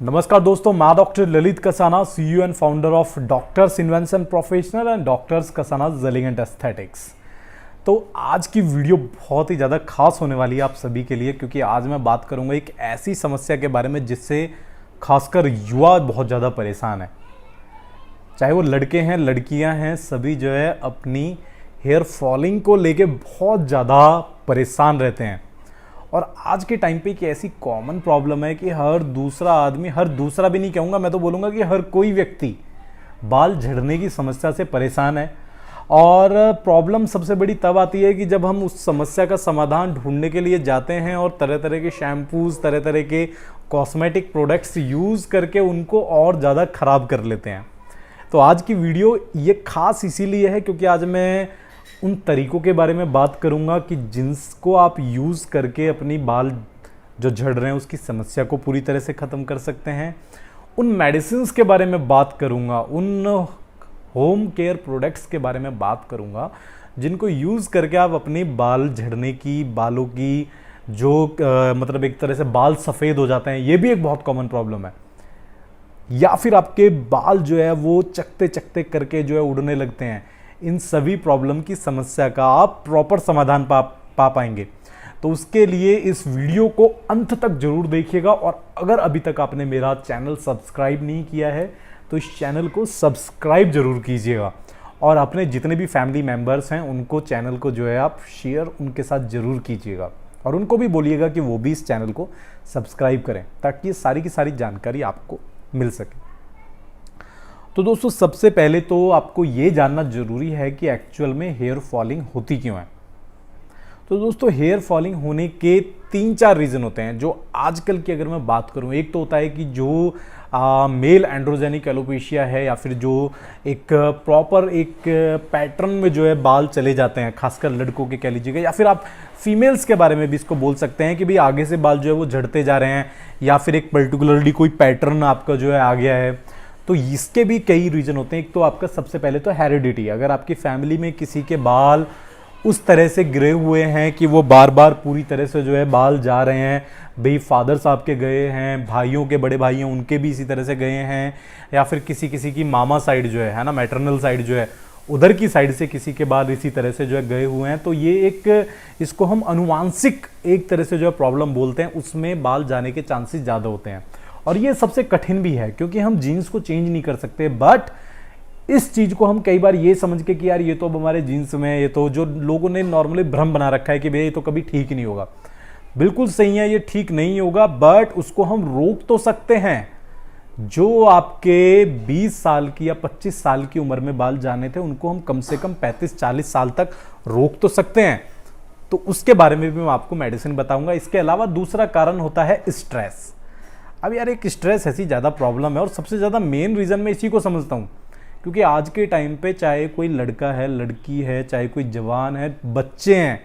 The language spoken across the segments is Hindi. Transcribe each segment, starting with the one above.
नमस्कार दोस्तों, मैं doctor Lalit Kasana, CEO and founder of doctors invention professional and doctors Kasana gelling aesthetics. तो आज की वीडियो बहुत ही ज़्यादा खास होने वाली है आप सभी के लिए, क्योंकि आज मैं बात करूंगा एक ऐसी समस्या के बारे में जिससे खासकर युवा बहुत ज़्यादा परेशान है। चाहे वो लड़के हैं लड़कियां हैं, सभी जो है अपनी हेयर फॉलिंग को लेके बहुत ज़्यादा परेशान रहते हैं। और आज के टाइम पे एक ऐसी कॉमन प्रॉब्लम है कि हर दूसरा आदमी, हर दूसरा भी नहीं कहूँगा, मैं तो बोलूँगा कि हर कोई व्यक्ति बाल झड़ने की समस्या से परेशान है। और प्रॉब्लम सबसे बड़ी तब आती है कि जब हम उस समस्या का समाधान ढूंढने के लिए जाते हैं और तरह तरह के शैम्पूज़, तरह तरह के कॉस्मेटिक प्रोडक्ट्स यूज़ करके उनको और ज़्यादा ख़राब कर लेते हैं। तो आज की वीडियो ये खास इसीलिए है क्योंकि आज मैं उन तरीकों के बारे में बात करूंगा कि जिनको आप यूज़ करके अपनी बाल जो झड़ रहे हैं उसकी समस्या को पूरी तरह से ख़त्म कर सकते हैं। उन मेडिसिन्स के बारे में बात करूंगा, उन होम केयर प्रोडक्ट्स के बारे में बात करूंगा जिनको यूज़ करके आप अपनी बाल झड़ने की, बालों की जो मतलब एक तरह से बाल सफ़ेद हो जाते हैं, ये भी एक बहुत कॉमन प्रॉब्लम है। या फिर आपके बाल जो है वो चकते चकते करके जो है उड़ने लगते हैं। इन सभी प्रॉब्लम की समस्या का आप प्रॉपर समाधान पा पाएंगे। तो उसके लिए इस वीडियो को अंत तक जरूर देखिएगा। और अगर अभी तक आपने मेरा चैनल सब्सक्राइब नहीं किया है तो इस चैनल को सब्सक्राइब जरूर कीजिएगा। और अपने जितने भी फैमिली मेम्बर्स हैं उनको चैनल को जो है आप शेयर उनके साथ जरूर कीजिएगा। और उनको भी बोलिएगा कि वो भी इस चैनल को सब्सक्राइब करें ताकि ये सारी की सारी जानकारी आपको मिल सके। तो दोस्तों, सबसे पहले तो आपको ये जानना जरूरी है कि एक्चुअल में हेयर फॉलिंग होती क्यों है। तो दोस्तों, हेयर फॉलिंग होने के 3-4 रीज़न होते हैं। जो आजकल की अगर मैं बात करूं, एक तो होता है कि जो मेल एंड्रोजेनिक एलोपेशिया है, या फिर जो एक प्रॉपर एक पैटर्न में जो है बाल चले जाते हैं, खासकर लड़कों के कह लीजिएगा, या फिर आप फीमेल्स के बारे में भी इसको बोल सकते हैं कि भाई आगे से बाल जो है वो झड़ते जा रहे हैं, या फिर एक पर्टिकुलरली कोई पैटर्न आपका जो है आ गया है। तो इसके भी कई रीज़न होते हैं। एक तो आपका सबसे पहले तो हेरिडिटी, अगर आपकी फैमिली में किसी के बाल उस तरह से गिरे हुए हैं कि वो बार बार पूरी तरह से जो है बाल जा रहे हैं, भाई फादर साहब के गए हैं, भाइयों के बड़े भाई हैं उनके भी इसी तरह से गए हैं, या फिर किसी किसी की मामा साइड जो है ना, मैटरनल साइड जो है, उधर की साइड से किसी के बाल इसी तरह से जो है गए हुए हैं, तो ये एक, इसको हम अनुवांशिक एक तरह से जो है प्रॉब्लम बोलते हैं। उसमें बाल जाने के चांसेस ज़्यादा होते हैं और ये सबसे कठिन भी है क्योंकि हम जीन्स को चेंज नहीं कर सकते। बट इस चीज़ को हम कई बार ये समझ के कि यार ये तो अब हमारे जीन्स में, ये तो जो लोगों ने नॉर्मली भ्रम बना रखा है कि भैया ये तो कभी ठीक ही नहीं होगा। बिल्कुल सही है, ये ठीक नहीं होगा, बट उसको हम रोक तो सकते हैं। जो आपके 20 साल की या 25 साल की उम्र में बाल जाने थे उनको हम कम से कम 35-40 साल तक रोक तो सकते हैं। तो उसके बारे में भी मैं आपको मेडिसिन बताऊंगा। इसके अलावा दूसरा कारण होता है स्ट्रेस। अब यार एक स्ट्रेस ऐसी ज़्यादा प्रॉब्लम है और सबसे ज़्यादा मेन रीज़न मैं इसी को समझता हूँ, क्योंकि आज के टाइम पे चाहे कोई लड़का है, लड़की है, चाहे कोई जवान है, बच्चे हैं,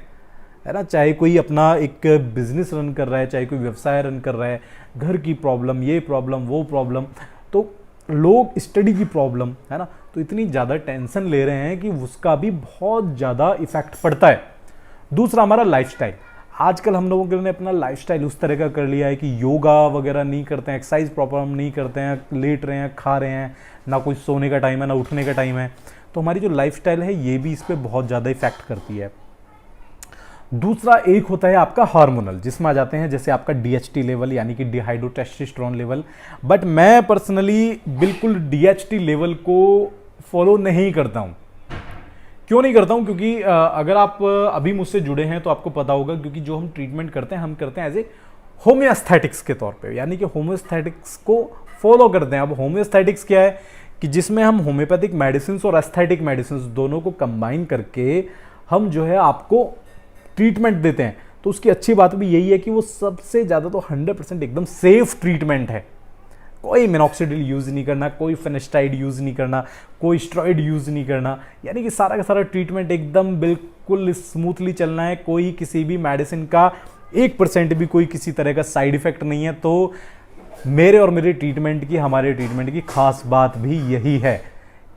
है ना, चाहे कोई अपना एक बिजनेस रन कर रहा है, चाहे कोई व्यवसाय रन कर रहा है, घर की प्रॉब्लम, ये प्रॉब्लम, वो प्रॉब्लम, तो लोग स्टडी की प्रॉब्लम, है ना, तो इतनी ज़्यादा टेंशन ले रहे हैं कि उसका भी बहुत ज़्यादा इफेक्ट पड़ता है। दूसरा हमारा लाइफस्टाइल। आजकल हम लोगों ने अपना लाइफस्टाइल उस तरह का कर लिया है कि योगा वगैरह नहीं करते हैं, एक्सरसाइज प्रॉपर हम नहीं करते हैं, लेट रहे हैं, खा रहे हैं, ना कोई सोने का टाइम है ना उठने का टाइम है। तो हमारी जो लाइफस्टाइल है ये भी इस पर बहुत ज़्यादा इफेक्ट करती है। दूसरा एक होता है आपका हार्मोनल, जिसमें आ जाते हैं जैसे आपका DHT लेवल यानी कि डिहाइड्रोटेस्टोस्टेरोन लेवल। बट मैं पर्सनली बिल्कुल DHT लेवल को फॉलो नहीं करता हूँ। क्यों नहीं करता हूं? क्योंकि अगर आप अभी मुझसे जुड़े हैं तो आपको पता होगा, क्योंकि जो हम ट्रीटमेंट करते हैं हम करते हैं एज ए होम्योस्थेटिक्स के तौर पे, यानी कि होम्योस्थेटिक्स को फॉलो करते हैं। अब होम्योस्थेटिक्स क्या है कि जिसमें हम होम्योपैथिक मेडिसिन और एस्थेटिक मेडिसिन दोनों को कंबाइन करके हम जो है आपको ट्रीटमेंट देते हैं। तो उसकी अच्छी बात भी यही है कि वो सबसे ज़्यादा तो 100% एकदम सेफ ट्रीटमेंट है। कोई मिनॉक्सिडिल यूज़ नहीं करना, कोई फेनेस्टाइड यूज़ नहीं करना, कोई स्टेरॉइड यूज़ नहीं करना, यानी कि सारा का सारा ट्रीटमेंट एकदम बिल्कुल स्मूथली चलना है। कोई किसी भी मेडिसिन का 1% भी कोई किसी तरह का साइड इफेक्ट नहीं है। तो मेरे और मेरे ट्रीटमेंट की, हमारे ट्रीटमेंट की खास बात भी यही है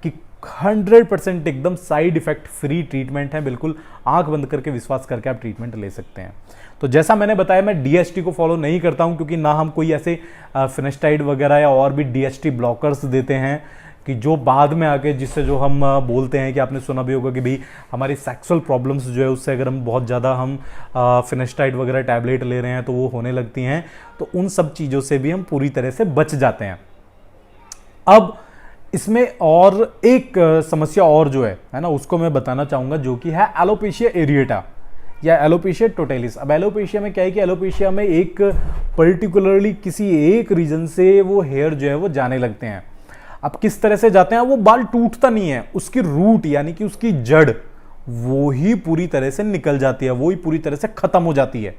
कि 100% एकदम साइड इफेक्ट फ्री ट्रीटमेंट है, बिल्कुल आंख बंद करके विश्वास करके आप ट्रीटमेंट ले सकते हैं। तो जैसा मैंने बताया, मैं डीएचटी को फॉलो नहीं करता हूं, क्योंकि ना हम कोई ऐसे फिनेस्टाइड वगैरह या और भी डीएचटी ब्लॉकर्स देते हैं कि जो बाद में आके, जिससे जो हम बोलते हैं कि आपने सुना भी होगा कि भाई हमारी सेक्सुअल प्रॉब्लम्स जो है उससे अगर हम बहुत ज़्यादा हम फिनेस्टाइड वगैरह टैबलेट ले रहे हैं तो वो होने लगती हैं। तो उन सब चीज़ों से भी हम पूरी तरह से बच जाते हैं। अब इसमें और एक समस्या और जो है ना, उसको मैं बताना चाहूँगा, जो कि है एलोपेशिया एरिएटा या एलोपेशिया टोटैलिस। अब एलोपेशिया में क्या है कि एलोपेशिया में एक पर्टिकुलरली किसी एक रीजन से वो हेयर जो है वो जाने लगते हैं। अब किस तरह से जाते हैं, वो बाल टूटता नहीं है, उसकी रूट यानी कि उसकी जड़ वो ही पूरी तरह से निकल जाती है, वो ही पूरी तरह से खत्म हो जाती है।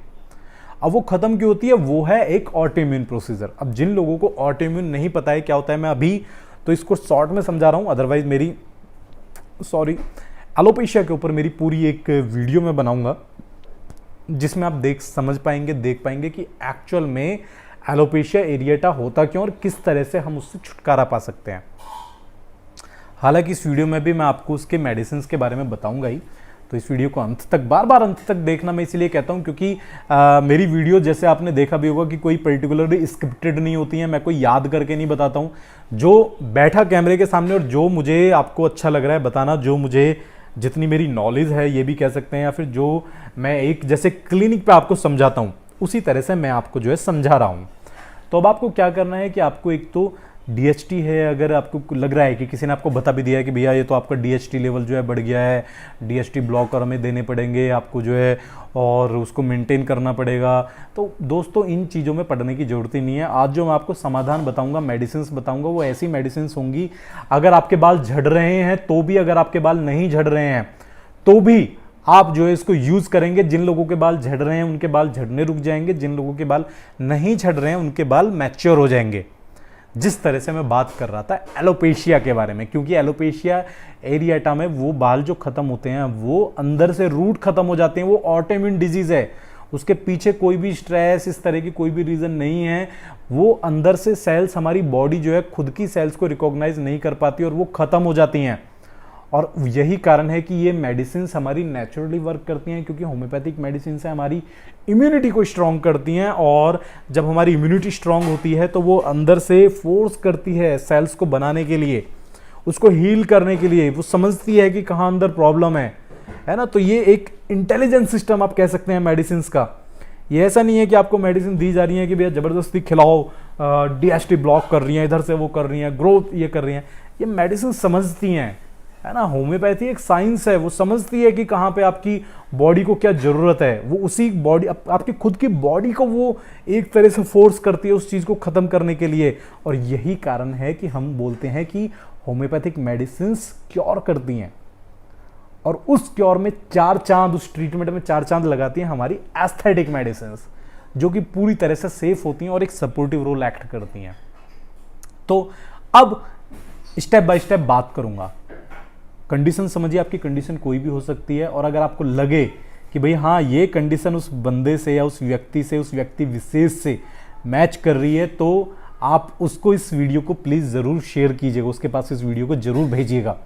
अब वो खत्म क्यों होती है, वो है एक ऑटोइम्यून प्रोसीजर। अब जिन लोगों को ऑटोइम्यून नहीं पता है क्या होता है, मैं अभी तो इसको शॉर्ट में समझा रहा हूं, अदरवाइज मेरी एलोपेशिया के ऊपर मेरी पूरी एक वीडियो में बनाऊंगा, जिसमें आप देख पाएंगे कि एक्चुअल में एलोपेशिया एरिएटा होता क्यों और किस तरह से हम उससे छुटकारा पा सकते हैं। हालांकि इस वीडियो में भी मैं आपको उसके मेडिसिन के बारे में बताऊंगा ही, तो इस वीडियो को अंत तक बार अंत तक देखना मैं इसलिए कहता हूं क्योंकि मेरी वीडियो जैसे आपने देखा भी होगा कि कोई पर्टिकुलरली स्क्रिप्टेड नहीं होती है, मैं कोई याद करके नहीं बताता हूं। जो बैठा कैमरे के सामने और जो मुझे आपको अच्छा लग रहा है बताना, जो मुझे जितनी मेरी नॉलेज है ये भी कह सकते हैं, या फिर जो मैं एक जैसे क्लिनिक पे आपको समझाता हूँ उसी तरह से मैं आपको जो है समझा रहा हूँ। तो अब आपको क्या करना है कि आपको एक तो डीएचटी है, अगर आपको लग रहा है कि किसी ने आपको बता भी दिया है कि भैया ये तो आपका डीएचटी लेवल जो है बढ़ गया है, डीएचटी ब्लॉकर हमें देने पड़ेंगे आपको जो है, और उसको मेंटेन करना पड़ेगा, तो दोस्तों इन चीज़ों में पढ़ने की ज़रूरत ही नहीं है। आज जो मैं आपको समाधान बताऊंगा, मेडिसिन बताऊंगा, वो ऐसी मेडिसिन होंगी, अगर आपके बाल झड़ रहे हैं तो भी, अगर आपके बाल नहीं झड़ रहे हैं तो भी आप जो है इसको यूज करेंगे। जिन लोगों के बाल झड़ रहे हैं उनके बाल झड़ने रुक जाएंगे, जिन लोगों के बाल नहीं झड़ रहे हैं उनके बाल मैच्योर हो जाएंगे। जिस तरह से मैं बात कर रहा था एलोपेशिया के बारे में, क्योंकि एलोपेशिया एरिएटा में वो बाल जो खत्म होते हैं वो अंदर से रूट खत्म हो जाते हैं, वो ऑटोइम्यून डिजीज है, उसके पीछे कोई भी स्ट्रेस इस तरह की कोई भी रीजन नहीं है। वो अंदर से सेल्स, हमारी बॉडी जो है खुद की सेल्स को रिकॉग्नाइज नहीं कर पाती और वो खत्म हो जाती हैं। और यही कारण है कि ये मेडिसिन हमारी नेचुरली वर्क करती हैं, क्योंकि होम्योपैथिक मेडिसिन से हमारी इम्यूनिटी को स्ट्रॉन्ग करती हैं, और जब हमारी इम्यूनिटी स्ट्रॉन्ग होती है तो वो अंदर से फोर्स करती है सेल्स को बनाने के लिए, उसको हील करने के लिए। वो समझती है कि कहाँ अंदर प्रॉब्लम है ना। तो ये एक इंटेलिजेंट सिस्टम आप कह सकते हैं मेडिसिन का। ये ऐसा नहीं है कि आपको मेडिसिन दी जा रही है कि भैया जबरदस्ती खिलाओ, डीएचटी ब्लॉक कर रही हैं, इधर से वो कर रही हैं, ग्रोथ ये कर रही हैं। ये मेडिसिन समझती हैं, है ना। होम्योपैथी एक साइंस है, वो समझती है कि कहाँ पे आपकी बॉडी को क्या जरूरत है, वो उसी बॉडी आपकी खुद की बॉडी को वो एक तरह से फोर्स करती है उस चीज को खत्म करने के लिए। और यही कारण है कि हम बोलते हैं कि होम्योपैथिक मेडिसिन क्योर करती हैं, और उस क्योर में 4 चांद, उस ट्रीटमेंट में 4 चांद लगाती हैं हमारी एस्थेटिक मेडिसिन, जो कि पूरी तरह से सेफ होती हैं और एक सपोर्टिव रोल एक्ट करती हैं। तो अब स्टेप बाय स्टेप बात करूंगा। कंडीशन समझिए, आपकी कंडीशन कोई भी हो सकती है, और अगर आपको लगे कि भाई हाँ ये कंडीशन उस बंदे से या उस व्यक्ति विशेष से मैच कर रही है, तो आप उसको इस वीडियो को प्लीज़ ज़रूर शेयर कीजिएगा, उसके पास इस वीडियो को ज़रूर भेजिएगा।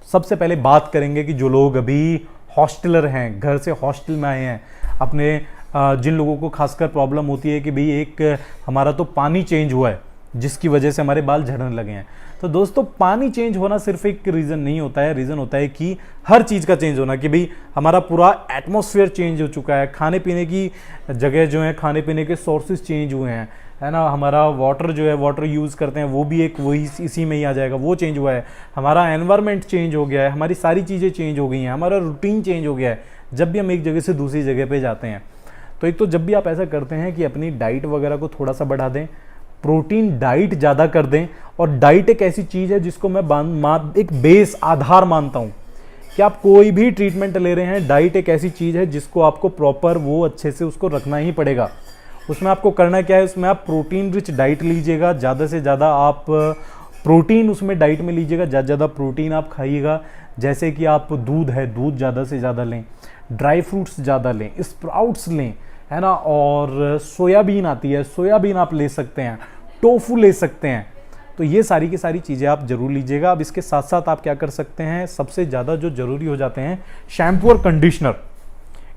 सबसे पहले बात करेंगे कि जो लोग अभी हॉस्टलर हैं, घर से हॉस्टल में आए हैं, अपने जिन लोगों को खासकर प्रॉब्लम होती है कि भाई एक हमारा तो पानी चेंज हुआ है जिसकी वजह से हमारे बाल झड़ने लगे हैं। तो दोस्तों पानी चेंज होना सिर्फ एक रीज़न नहीं होता है, रीज़न होता है कि हर चीज़ का चेंज होना, कि भाई हमारा पूरा एटमॉस्फेयर चेंज हो चुका है, खाने पीने की जगह जो है, खाने पीने के सोर्सेज चेंज हुए हैं, है ना। हमारा वाटर जो है, वाटर यूज़ करते हैं, वो भी एक वही इसी में ही आ जाएगा, वो चेंज हुआ है। हमारा एनवायरनमेंट चेंज हो गया है, हमारी सारी चीज़ें चेंज हो गई हैं, हमारा रूटीन चेंज हो गया है जब भी हम एक जगह से दूसरी जगह पे जाते हैं। तो एक तो जब भी आप ऐसा करते हैं कि अपनी डाइट वगैरह को थोड़ा सा बढ़ा दें, प्रोटीन डाइट ज़्यादा कर दें। और डाइट एक ऐसी चीज़ है जिसको मैं एक बेस आधार मानता हूँ कि आप कोई भी ट्रीटमेंट ले रहे हैं, डाइट एक ऐसी चीज़ है जिसको आपको प्रॉपर वो अच्छे से उसको रखना ही पड़ेगा। उसमें आपको करना क्या है, उसमें आप प्रोटीन रिच डाइट लीजिएगा, ज़्यादा से ज़्यादा आप प्रोटीन उसमें डाइट में लीजिएगा, ज़्यादा प्रोटीन आप खाइएगा। जैसे कि आप दूध है, दूध ज़्यादा से ज़्यादा लें, ड्राई फ्रूट्स ज़्यादा लें, स्प्राउट्स लें, है ना। और सोयाबीन आती है, सोयाबीन आप ले सकते हैं, टोफू ले सकते हैं, तो ये सारी की सारी चीज़ें आप जरूर लीजिएगा। अब इसके साथ साथ आप क्या कर सकते हैं, सबसे ज़्यादा जो जरूरी हो जाते हैं शैम्पू और कंडीशनर,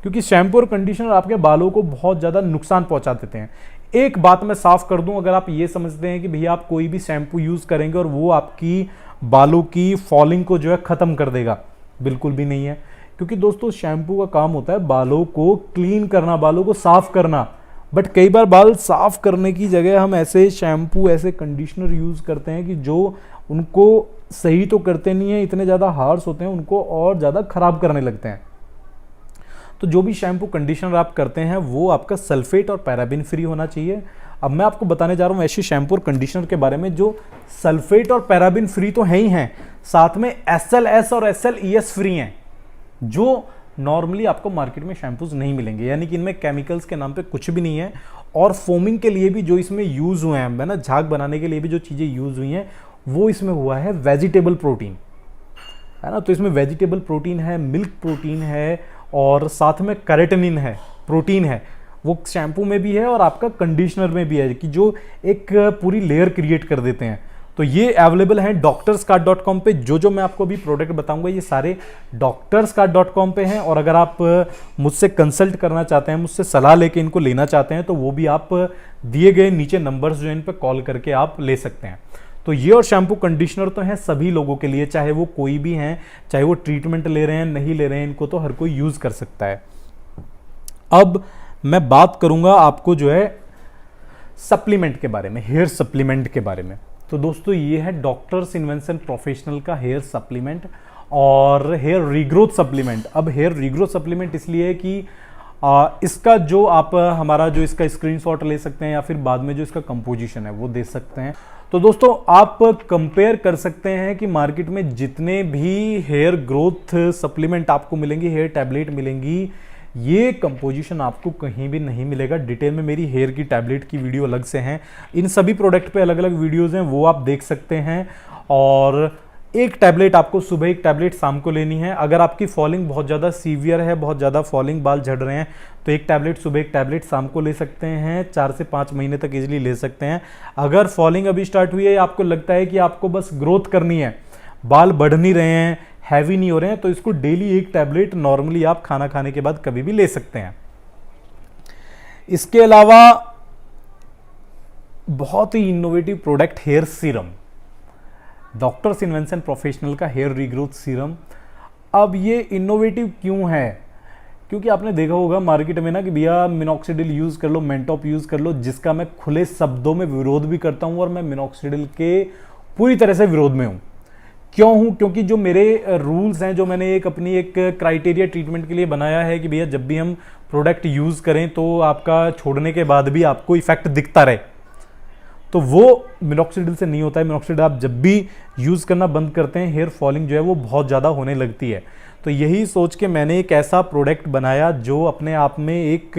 क्योंकि शैम्पू और कंडीशनर आपके बालों को बहुत ज़्यादा नुकसान पहुंचा देते हैं। एक बात मैं साफ कर दूं, अगर आप ये समझते हैं कि भैया आप कोई भी शैम्पू यूज़ करेंगे और वो आपकी बालों की फॉलिंग को जो है ख़त्म कर देगा, बिल्कुल भी नहीं है। क्योंकि दोस्तों शैम्पू का काम होता है बालों को क्लीन करना, बालों को साफ करना, बट कई बार बाल साफ करने की जगह हम ऐसे शैम्पू ऐसे कंडीशनर यूज़ करते हैं कि जो उनको सही तो करते नहीं है, इतने ज़्यादा हार्श होते हैं, उनको और ज़्यादा ख़राब करने लगते हैं। तो जो भी शैम्पू कंडीशनर आप करते हैं वो आपका सल्फेट और पैराबिन फ्री होना चाहिए। अब मैं आपको बताने जा रहा हूँ ऐसे शैम्पू और कंडीशनर के बारे में जो सल्फेट और पैराबिन फ्री तो है ही हैं, साथ में SLS और SLES फ्री हैं, जो नॉर्मली आपको मार्केट में शैम्पूज नहीं मिलेंगे। यानी कि इनमें केमिकल्स के नाम पे कुछ भी नहीं है। और फोमिंग के लिए भी जो इसमें यूज़ हुए हैं, है ना, झाग बनाने के लिए भी जो चीज़ें यूज़ हुई हैं वो इसमें हुआ है वेजिटेबल प्रोटीन, है ना। तो इसमें वेजिटेबल प्रोटीन है, मिल्क प्रोटीन है और साथ में कैरेटिनिन है, प्रोटीन है, वो शैम्पू में भी है और आपका कंडीशनर में भी है, कि जो एक पूरी लेयर क्रिएट कर देते हैं। तो ये अवेलेबल है doctorscart.com पे। जो मैं आपको अभी प्रोडक्ट बताऊंगा ये सारे doctorscart.com पे हैं। और अगर आप मुझसे कंसल्ट करना चाहते हैं, मुझसे सलाह लेके इनको लेना चाहते हैं, तो वो भी आप दिए गए नीचे नंबर्स जो इन पे कॉल करके आप ले सकते हैं। तो ये और शैम्पू कंडीशनर तो हैं सभी लोगों के लिए, चाहे वो कोई भी हैं, चाहे वो ट्रीटमेंट ले रहे हैं नहीं ले रहे हैं, इनको तो हर कोई यूज़ कर सकता है। अब मैं बात करूंगा आपको जो है सप्लीमेंट के बारे में, हेयर सप्लीमेंट के बारे में। तो दोस्तों ये है डॉक्टर्स इन्वेंशन प्रोफेशनल का हेयर सप्लीमेंट और हेयर रीग्रोथ सप्लीमेंट। अब हेयर रीग्रोथ सप्लीमेंट इसलिए है कि इसका जो आप हमारा जो इसका स्क्रीनशॉट ले सकते हैं या फिर बाद में जो इसका कंपोजिशन है वो दे सकते हैं। तो दोस्तों आप कंपेयर कर सकते हैं कि मार्केट में जितने भी हेयर ग्रोथ सप्लीमेंट आपको मिलेंगी, हेयर टैबलेट मिलेंगी, ये कंपोजिशन आपको कहीं भी नहीं मिलेगा। डिटेल में मेरी हेयर की टैबलेट की वीडियो अलग से हैं, इन सभी प्रोडक्ट पे अलग अलग वीडियोस हैं, वो आप देख सकते हैं। और एक टैबलेट आपको सुबह, एक टैबलेट शाम को लेनी है। अगर आपकी फॉलिंग बहुत ज़्यादा सीवियर है, बहुत ज़्यादा फॉलिंग, बाल झड़ रहे हैं, तो एक टैबलेट सुबह, एक टैबलेट शाम को ले सकते हैं। 4 से 5 महीने तक इजीली ले सकते हैं। अगर फॉलिंग अभी स्टार्ट हुई है, आपको लगता है कि आपको बस ग्रोथ करनी है, बाल बढ़ नहीं रहे हैं, हैवी नहीं हो रहे हैं, तो इसको डेली एक टैबलेट नॉर्मली आप खाना खाने के बाद कभी भी ले सकते हैं। इसके अलावा बहुत ही innovative product hair serum, doctors invention professional का हेयर रीग्रोथ सीरम। अब ये इनोवेटिव क्यों है? क्योंकि आपने देखा होगा मार्केट में ना कि भैया मिनॉक्सिडिल यूज़ कर लो, मेंटॉप यूज़ कर लो, जिसका मैं खुले शब्दों में विरोध भी करता हूँ और मैं मिनॉक्सिडिल के पूरी तरह से विरोध में हूँ। क्यों हूँ? क्योंकि जो मेरे रूल्स हैं, जो मैंने अपनी एक क्राइटेरिया ट्रीटमेंट के लिए बनाया है कि भैया जब भी हम प्रोडक्ट यूज़ करें तो आपका छोड़ने के बाद भी आपको इफेक्ट दिखता रहे, तो वो मिनॉक्सिडिल से नहीं होता है। मिनॉक्सिडिल आप जब भी यूज़ करना बंद करते हैं, हेयर फॉलिंग जो है वो बहुत ज़्यादा होने लगती है। तो यही सोच के मैंने एक ऐसा प्रोडक्ट बनाया जो अपने आप में एक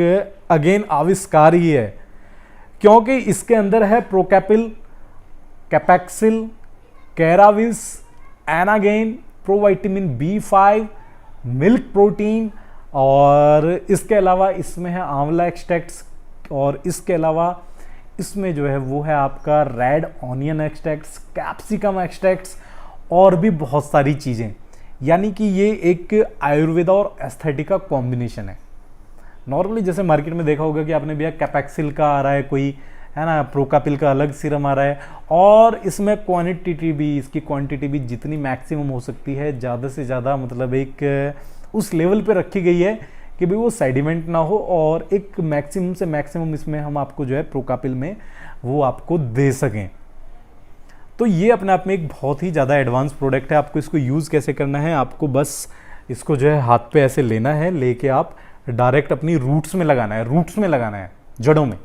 अगेन आविष्कार ही है, क्योंकि इसके अंदर है प्रोकैपिल, कैपेक्सिल, कैराविस, एनागेन, प्रोवाइटामिन B5, मिल्क प्रोटीन, और इसके अलावा इसमें है आंवला एक्सट्रैक्ट्स, और इसके अलावा इसमें जो है वो है आपका red onion extracts, capsicum extracts और भी बहुत सारी चीज़ें। यानी कि ये एक आयुर्वेदा और एस्थेटिक का कॉम्बिनेशन है। नॉर्मली जैसे मार्केट में देखा होगा कि आपने भैया कैपेक्सिल का आ रहा है कोई, है ना, प्रोकापिल का अलग सीरम आ रहा है, और इसमें क्वांटिटी भी, इसकी क्वांटिटी भी जितनी मैक्सिमम हो सकती है, ज़्यादा से ज़्यादा, मतलब एक उस लेवल पे रखी गई है कि भाई वो सेडिमेंट ना हो, और एक मैक्सिमम से मैक्सिमम इसमें हम आपको जो है प्रोकापिल में वो आपको दे सकें। तो ये अपने आप में एक बहुत ही ज़्यादा एडवांस प्रोडक्ट है। आपको इसको यूज़ कैसे करना है, आपको बस इसको जो है हाथ पे ऐसे लेना है, लेके आप डायरेक्ट अपनी रूट्स में लगाना है, रूट्स में लगाना है, जड़ों में,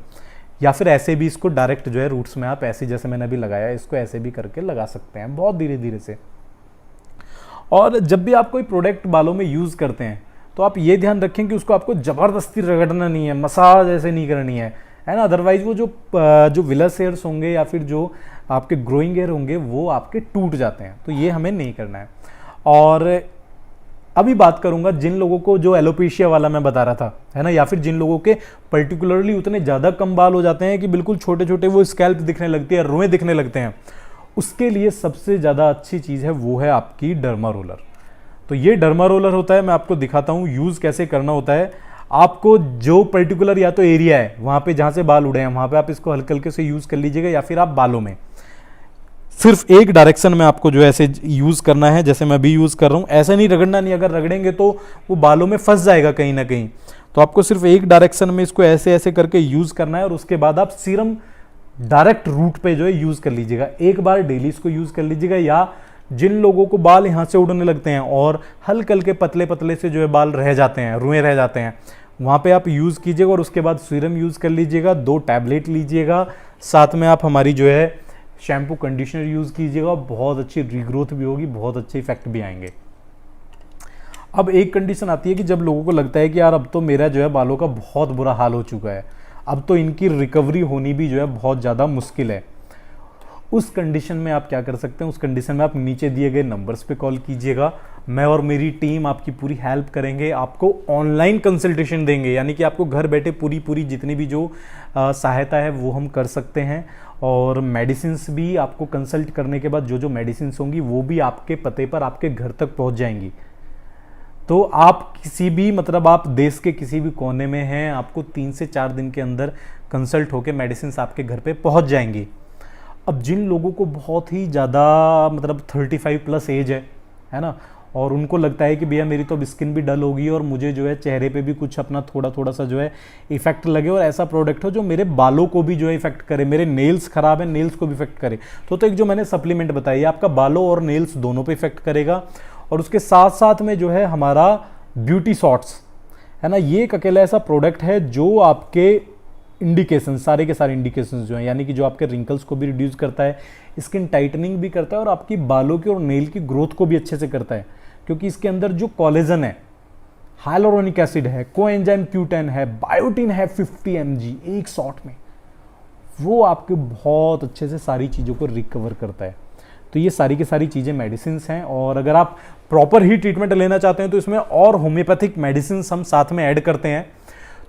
या फिर ऐसे भी इसको डायरेक्ट जो है रूट्स में आप ऐसे, जैसे मैंने अभी लगाया, इसको ऐसे भी करके लगा सकते हैं, बहुत धीरे धीरे से। और जब भी आप कोई प्रोडक्ट बालों में यूज़ करते हैं तो आप ये ध्यान रखें कि उसको आपको ज़बरदस्ती रगड़ना नहीं है, मसाज ऐसे नहीं करनी है ना। अदरवाइज वो जो विलस हेयर्स होंगे या फिर जो आपके ग्रोइंग हेयर होंगे वो आपके टूट जाते हैं, तो ये हमें नहीं करना है। और अभी बात करूंगा जिन लोगों को, जो एलोपेशिया वाला मैं बता रहा था, है ना, या फिर जिन लोगों के पर्टिकुलरली उतने ज़्यादा कम बाल हो जाते हैं कि बिल्कुल छोटे छोटे वो स्कैल्प दिखने लगती है, रुएं दिखने लगते हैं, उसके लिए सबसे ज़्यादा अच्छी चीज़ है वो है आपकी डर्मा रोलर। तो ये डर्मा रोलर होता है, मैं आपको दिखाता हूँ यूज़ कैसे करना होता है। आपको जो पर्टिकुलर या तो एरिया है वहाँ पे जहाँ से बाल उड़े हैं वहाँ पे आप इसको हल्के हल्के से यूज़ कर लीजिएगा, या फिर आप बालों में सिर्फ एक डायरेक्शन में आपको जो है ऐसे यूज़ करना है, जैसे मैं भी यूज़ कर रहा हूँ। ऐसा नहीं रगड़ना नहीं, अगर रगड़ेंगे तो वो बालों में फंस जाएगा कहीं ना कहीं। तो आपको सिर्फ एक डायरेक्शन में इसको ऐसे ऐसे करके यूज़ करना है, और उसके बाद आप सीरम डायरेक्ट रूट पे जो है यूज़ कर लीजिएगा। एक बार डेली इसको यूज़ कर लीजिएगा, या जिन लोगों को बाल यहाँ से उड़ने लगते हैं और हल्के हल्के पतले पतले से जो है बाल रह जाते हैं, रुए रह जाते हैं, वहाँ पे आप यूज़ कीजिएगा। और उसके बाद सीरम यूज़ कर लीजिएगा, 2 टैबलेट लीजिएगा, साथ में आप हमारी जो है शैम्पू कंडीशनर यूज़ कीजिएगा। बहुत अच्छी रीग्रोथ भी होगी, बहुत अच्छे इफेक्ट भी आएंगे। अब एक कंडीशन आती है कि जब लोगों को लगता है कि यार अब तो मेरा जो है बालों का बहुत बुरा हाल हो चुका है, अब तो इनकी रिकवरी होनी भी जो है बहुत ज़्यादा मुश्किल है। उस कंडीशन में आप क्या कर सकते हैं, उस कंडीशन में आप नीचे दिए गए नंबर्स पे कॉल कीजिएगा। मैं और मेरी टीम आपकी पूरी हेल्प करेंगे, आपको ऑनलाइन कंसल्टेशन देंगे, यानी कि आपको घर बैठे पूरी जितनी भी जो सहायता है वो हम कर सकते हैं। और मेडिसिन्स भी आपको कंसल्ट करने के बाद जो जो मेडिसिन्स होंगी वो भी आपके पते पर आपके घर तक पहुंच जाएंगी। तो आप किसी भी मतलब आप देश के किसी भी कोने में हैं, आपको 3 से 4 दिन के अंदर कंसल्ट होकर मेडिसिन्स आपके घर पे पहुंच जाएंगी। अब जिन लोगों को बहुत ही ज़्यादा मतलब 35 प्लस एज है ना, और उनको लगता है कि भैया मेरी तो अब स्किन भी डल होगी और मुझे जो है चेहरे पे भी कुछ अपना थोड़ा थोड़ा सा जो है इफेक्ट लगे, और ऐसा प्रोडक्ट हो जो मेरे बालों को भी जो है इफेक्ट करे, मेरे नेल्स खराब है नेल्स को भी इफेक्ट करे, तो एक जो मैंने सप्लीमेंट बताई है आपका बालों और नेल्स दोनों पे इफेक्ट करेगा। और उसके साथ साथ में जो है हमारा ब्यूटी शॉट्स है ना, ये एक अकेला ऐसा प्रोडक्ट है जो आपके इंडिकेशन सारे के सारे इंडिकेशंस जो हैं, यानी कि जो आपके रिंकल्स को भी रिड्यूस करता है, स्किन टाइटनिंग भी करता है, और आपकी बालों की और नेल की ग्रोथ को भी अच्छे से करता है। क्योंकि इसके अंदर जो कोलेजन है, हाइलुरोनिक एसिड है, कोएंजाइम Q10 है, बायोटिन है 50 mg एक शॉट में, वो आपके बहुत अच्छे से सारी चीज़ों को रिकवर करता है। तो ये सारी की सारी चीज़ें मेडिसिन हैं, और अगर आप प्रॉपर ही ट्रीटमेंट लेना चाहते हैं तो इसमें और होम्योपैथिक मेडिसिन हम साथ में ऐड करते हैं।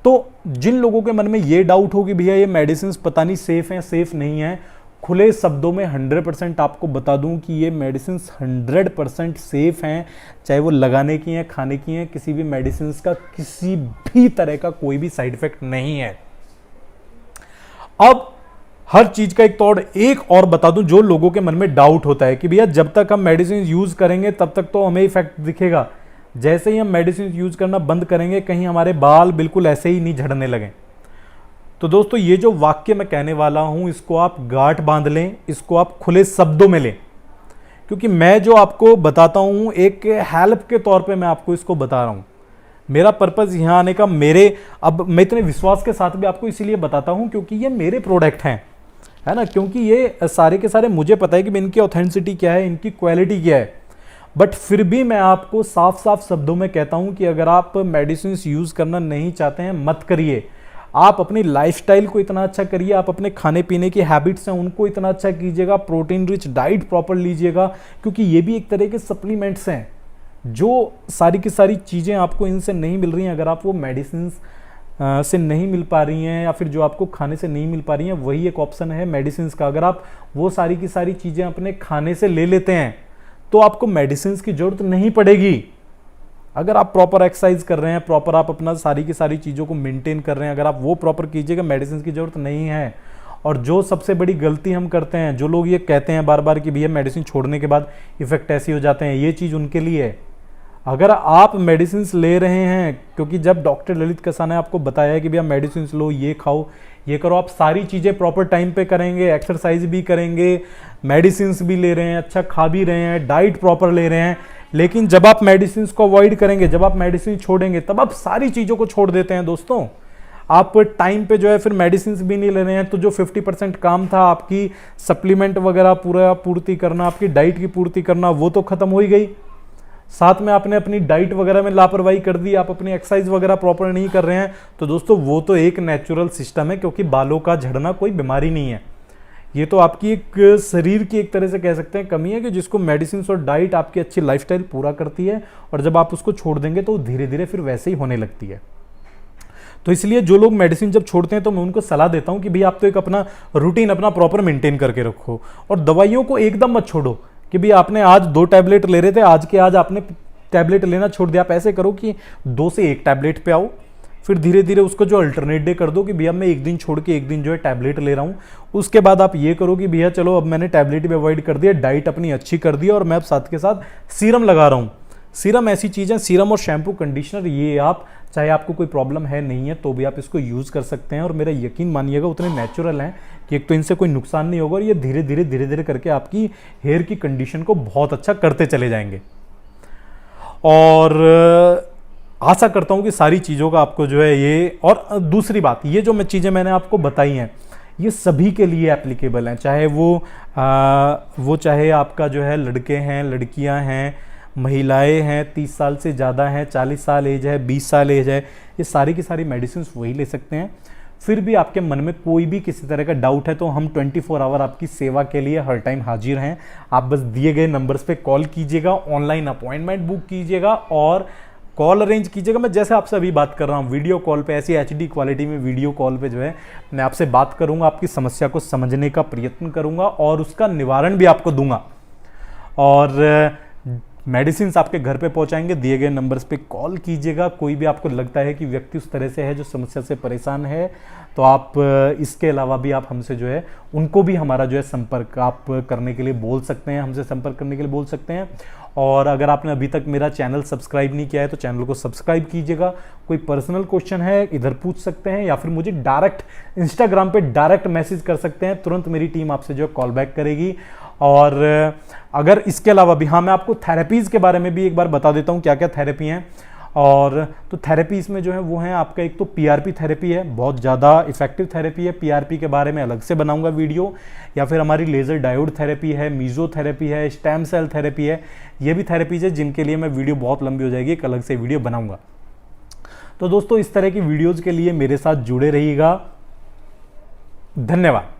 तो जिन लोगों के मन में ये डाउट हो कि भैया ये मेडिसिन पता नहीं सेफ हैं सेफ नहीं है, खुले शब्दों में 100% आपको बता दूं कि ये मेडिसिन 100% सेफ हैं, चाहे वो लगाने की हैं, खाने की हैं, किसी भी मेडिसिन का किसी भी तरह का कोई भी साइड इफेक्ट नहीं है। अब हर चीज का एक तोड़ एक और बता दूं, जो लोगों के मन में डाउट होता है कि भैया जब तक हम मेडिसिन यूज करेंगे तब तक तो हमें इफेक्ट दिखेगा, जैसे ही हम मेडिसिन यूज करना बंद करेंगे कहीं हमारे बाल बिल्कुल ऐसे ही नहीं झड़ने लगे। तो दोस्तों ये जो वाक्य मैं कहने वाला हूं इसको आप गांठ बांध लें, इसको आप खुले शब्दों में लें, क्योंकि मैं जो आपको बताता हूं एक हेल्प के तौर पे मैं आपको इसको बता रहा हूं। मेरा पर्पस यहां आने का अब मैं इतने विश्वास के साथ भी आपको इसीलिए बताता हूं क्योंकि ये मेरे प्रोडक्ट हैं, है ना, क्योंकि ये सारे के सारे मुझे पता है कि इनकी ऑथेंटिसिटी क्या है, इनकी क्वालिटी क्या है। बट फिर भी मैं आपको साफ साफ शब्दों में कहता हूं कि अगर आप मेडिसिन यूज करना नहीं चाहते हैं मत करिए। आप अपनी लाइफस्टाइल को इतना अच्छा करिए, आप अपने खाने पीने की हैबिट्स हैं उनको इतना अच्छा कीजिएगा, प्रोटीन रिच डाइट प्रॉपर लीजिएगा, क्योंकि ये भी एक तरह के सप्लीमेंट्स हैं जो सारी की सारी चीज़ें आपको इनसे नहीं मिल रही हैं। अगर आप वो मेडिसिन से नहीं मिल पा रही हैं या फिर जो आपको खाने से नहीं मिल पा रही हैं, वही एक ऑप्शन है मेडिसिन का। अगर आप वो सारी की सारी चीज़ें अपने खाने से ले लेते हैं तो आपको मेडिसिन की जरूरत नहीं पड़ेगी। अगर आप प्रॉपर एक्सरसाइज कर रहे हैं, प्रॉपर आप अपना सारी की सारी चीज़ों को मेंटेन कर रहे हैं, अगर आप वो प्रॉपर कीजिएगा, मेडिसिन की जरूरत नहीं है। और जो सबसे बड़ी गलती हम करते हैं, जो लोग ये कहते हैं बार बार कि भैया मेडिसिन छोड़ने के बाद इफेक्ट ऐसे हो जाते हैं, ये चीज़ उनके लिए है। अगर आप मेडिसिन ले रहे हैं, क्योंकि जब डॉक्टर ललित कसाना ने आपको बताया है कि भैया मेडिसिन लो, ये खाओ, ये करो, आप सारी चीज़ें प्रॉपर टाइम पे करेंगे, एक्सरसाइज भी करेंगे, मेडिसिन भी ले रहे हैं, अच्छा खा भी रहे हैं, डाइट प्रॉपर ले रहे हैं, लेकिन जब आप मेडिसिन को अवॉइड करेंगे, जब आप मेडिसिन छोड़ेंगे, तब आप सारी चीज़ों को छोड़ देते हैं। दोस्तों आप टाइम पे जो है फिर मेडिसिन भी नहीं ले रहे हैं, तो जो 50% काम था आपकी सप्लीमेंट वगैरह पूरा पूर्ति करना, आपकी डाइट की पूर्ति करना, वो तो खत्म हो ही गई। साथ में आपने अपनी डाइट वगैरह में लापरवाही कर दी, आप अपनी एक्सरसाइज वगैरह प्रॉपर नहीं कर रहे हैं, तो दोस्तों वो तो एक नेचुरल सिस्टम है, क्योंकि बालों का झड़ना कोई बीमारी नहीं है। ये तो आपकी एक शरीर की एक तरह से कह सकते हैं कमी है कि जिसको मेडिसिन और डाइट आपकी अच्छी लाइफस्टाइल पूरा करती है, और जब आप उसको छोड़ देंगे तो धीरे धीरे फिर वैसे ही होने लगती है। तो इसलिए जो लोग मेडिसिन जब छोड़ते हैं तो मैं उनको सलाह देता हूं कि भाई आप तो एक अपना रूटीन अपना प्रॉपर मेंटेन करके रखो, और दवाइयों को एकदम मत छोड़ो कि भाई आपने आज 2 टैबलेट ले रहे थे, आज के आज आपने टैबलेट लेना छोड़ दिया। आप ऐसे करो कि 2 से 1 टैबलेट पे आओ, फिर धीरे धीरे उसको जो अल्टरनेट डे कर दो कि भैया मैं एक दिन छोड़ के एक दिन जो है टैबलेट ले रहा हूँ। उसके बाद आप ये करो कि भैया चलो अब मैंने टैबलेट भी अवॉइड कर दिया, डाइट अपनी अच्छी कर दी, और मैं अब साथ के साथ सीरम लगा रहा हूँ। सीरम ऐसी चीज़ है, सीरम और शैम्पू कंडीशनर, ये आप चाहे आपको कोई प्रॉब्लम है नहीं है तो भी आप इसको यूज़ कर सकते हैं, और मेरा यकीन मानिएगा उतने नेचुरल हैं कि एक तो इनसे कोई नुकसान नहीं होगा, और ये धीरे धीरे करके आपकी हेयर की कंडीशन को बहुत अच्छा करते चले जाएंगे। और आशा करता हूं कि सारी चीज़ों का आपको जो है ये, और दूसरी बात, ये जो मैं चीज़ें मैंने आपको बताई हैं ये सभी के लिए एप्लीकेबल हैं, चाहे वो चाहे आपका जो है लड़के हैं, लड़कियां हैं, महिलाएं हैं, 30 साल से ज़्यादा हैं, 40 साल एज है, 20 साल एज है, ये सारी की सारी मेडिसिन वही ले सकते हैं। फिर भी आपके मन में कोई भी किसी तरह का डाउट है तो हम 24 आवर आपकी सेवा के लिए हर टाइम हाजिर हैं। आप बस दिए गए नंबर्स पे कॉल कीजिएगा, ऑनलाइन अपॉइंटमेंट बुक कीजिएगा और कॉल अरेंज कीजिएगा। मैं जैसे आपसे अभी बात कर रहा हूँ वीडियो कॉल पे, ऐसी HD क्वालिटी में वीडियो कॉल पे जो है मैं आपसे बात करूँगा, आपकी समस्या को समझने का प्रयत्न करूँगा और उसका निवारण भी आपको दूंगा, और मेडिसिन आपके घर पे पहुंचाएंगे। दिए गए नंबर्स पे कॉल कीजिएगा। कोई भी आपको लगता है कि व्यक्ति उस तरह से है जो समस्या से परेशान है तो आप इसके अलावा भी आप हमसे जो है उनको भी हमारा जो है संपर्क आप करने के लिए बोल सकते हैं, हमसे संपर्क करने के लिए बोल सकते हैं। और अगर आपने अभी तक मेरा चैनल सब्सक्राइब नहीं किया है तो चैनल को सब्सक्राइब कीजिएगा। कोई पर्सनल क्वेश्चन है इधर पूछ सकते हैं, या फिर मुझे डायरेक्ट इंस्टाग्राम पे डायरेक्ट मैसेज कर सकते हैं, तुरंत मेरी टीम आपसे जो है कॉल बैक करेगी। और अगर इसके अलावा भी, हाँ मैं आपको थेरेपीज़ के बारे में भी एक बार बता देता हूँ क्या क्या थेरेपी हैं। और तो थेरेपीज़ में जो है वो हैं आपका, एक तो PRP थेरेपी है, बहुत ज़्यादा इफेक्टिव थेरेपी है। PRP के बारे में अलग से बनाऊंगा वीडियो। या फिर हमारी लेज़र डायोड थेरेपी है, मीजोथेरेपी है, स्टेम सेल थेरेपी है। ये भी थेरेपीज़ है जिनके लिए मैं वीडियो बहुत लंबी हो जाएगी, एक अलग से वीडियो बनाऊंगा। तो दोस्तों इस तरह की वीडियोज़ के लिए मेरे साथ जुड़े रहिएगा। धन्यवाद।